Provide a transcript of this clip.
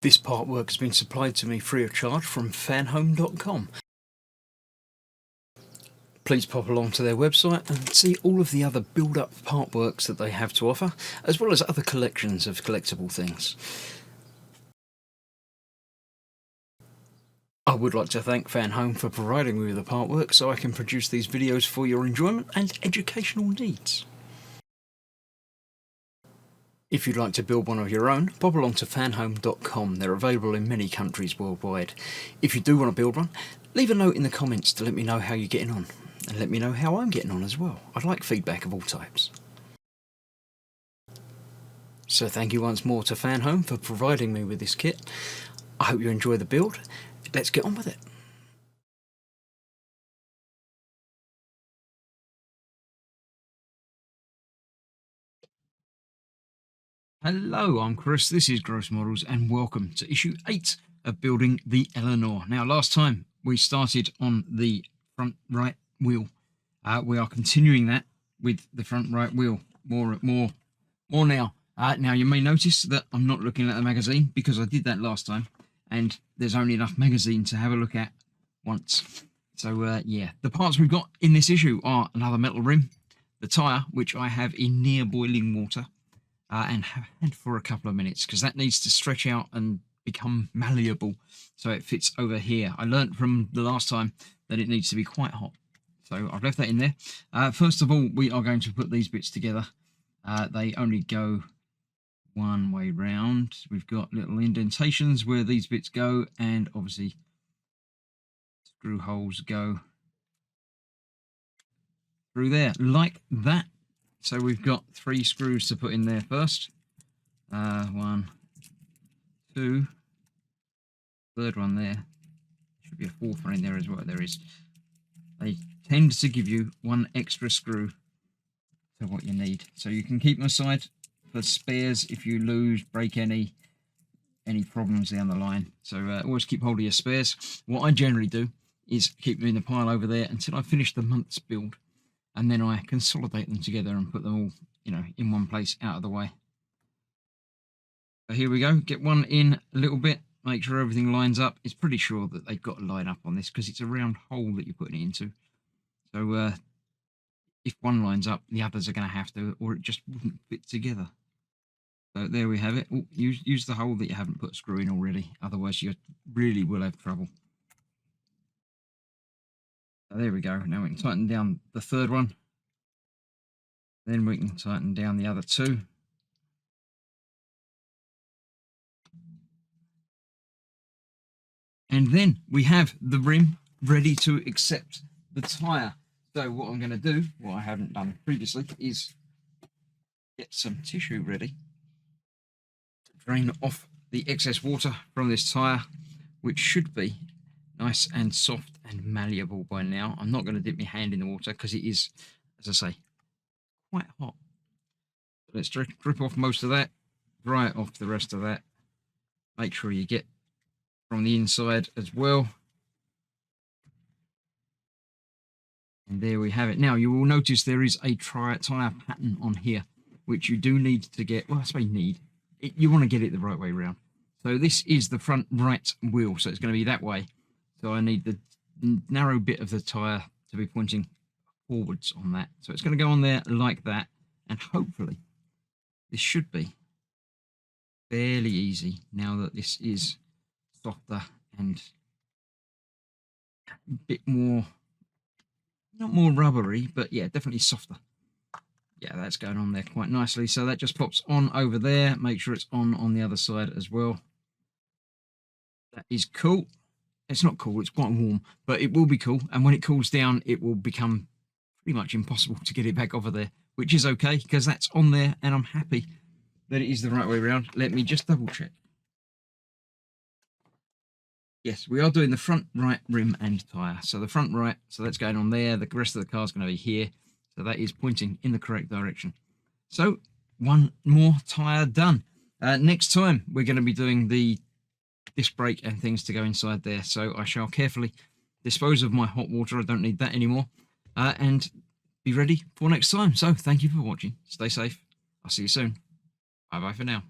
This part work has been supplied to me free of charge from Fanhome.com. Please pop along to their website and see all of the other build-up part works that they have to offer, as well as other collections of collectible things. I would like to thank Fanhome for providing me with the part work so I can produce these videos for your enjoyment and educational needs. If you'd like to build one of your own, pop along to fanhome.com. They're available in many countries worldwide. If you do want to build one, leave a note in the comments to let me know how you're getting on, and let me know how I'm getting on as well. I'd like feedback of all types. So thank you once more to Fanhome for providing me with this kit. I hope you enjoy the build. Let's get on with it. Hello, I'm Chris, this is Gross Models, and welcome to issue 8 of building the Eleanor. Now, last time we started on the front right wheel. We are continuing that with the front right wheel. More now. Now, you may notice that I'm not looking at the magazine because I did that last time, and there's only enough magazine to have a look at once. So, yeah, the parts we've got in this issue are another metal rim, the tyre, which I have in near boiling water, and have had for a couple of minutes because that needs to stretch out and become malleable so it fits over here. I learnt from the last time that it needs to be quite hot, so I've left that in there. First of all, we are going to put these bits together. They only go one way round. We've got little indentations where these bits go, and obviously screw holes go through there like that. So we've got 3 screws to put in there first. 1, 2, third one there. Should be a 4th one in there as well. There is. They tend to give you 1 extra screw to what you need. So you can keep them aside for spares if you lose, break any problems down the line. So always keep hold of your spares. What I generally do is keep them in the pile over there until I finish the month's build. And then I consolidate them together and put them all, in one place out of the way. So here we go. Get one in a little bit. Make sure everything lines up. It's pretty sure that they've got to line up on this because it's a round hole that you're putting it into. So if one lines up, the others are going to have to, or it just wouldn't fit together. So there we have it. Oh, use the hole that you haven't put a screw in already. Otherwise, you really will have trouble. So there we go. Now we can tighten down the 3rd one. Then we can tighten down the other 2. And then we have the rim ready to accept the tyre. So what I'm going to do, what I haven't done previously, is get some tissue ready to drain off the excess water from this tyre, which should be nice and soft and malleable by now. I'm not going to dip my hand in the water because it is, as I say, quite hot. So let's drip off most of that, dry it off the rest of that. Make sure you get from the inside as well. And there we have it. Now you will notice there is a tyre pattern on here, which you do need to get. Well, I say need. You want to get it the right way around. So this is the front right wheel, so it's going to be that way. So I need the narrow bit of the tyre to be pointing forwards on that. So it's going to go on there like that, and hopefully this should be fairly easy now that this is softer and a bit more, not more rubbery, but yeah, definitely softer. Yeah, that's going on there quite nicely. So that just pops on over there. Make sure it's on the other side as well. That is cool. It's not cool, it's quite warm, but it will be cool. And when it cools down, it will become pretty much impossible to get it back over there, which is okay because that's on there and I'm happy that it is the right way around. Let me just double check. Yes, we are doing the front right rim and tyre. So the front right, so that's going on there. The rest of the car's going to be here. So that is pointing in the correct direction. So one more tyre done. Next time, we're going to be doing the disc brake and things to go inside there. So I shall carefully dispose of my hot water. I don't need that anymore. And be ready for next time. So thank you for watching. Stay safe. I'll see you soon. Bye bye for now.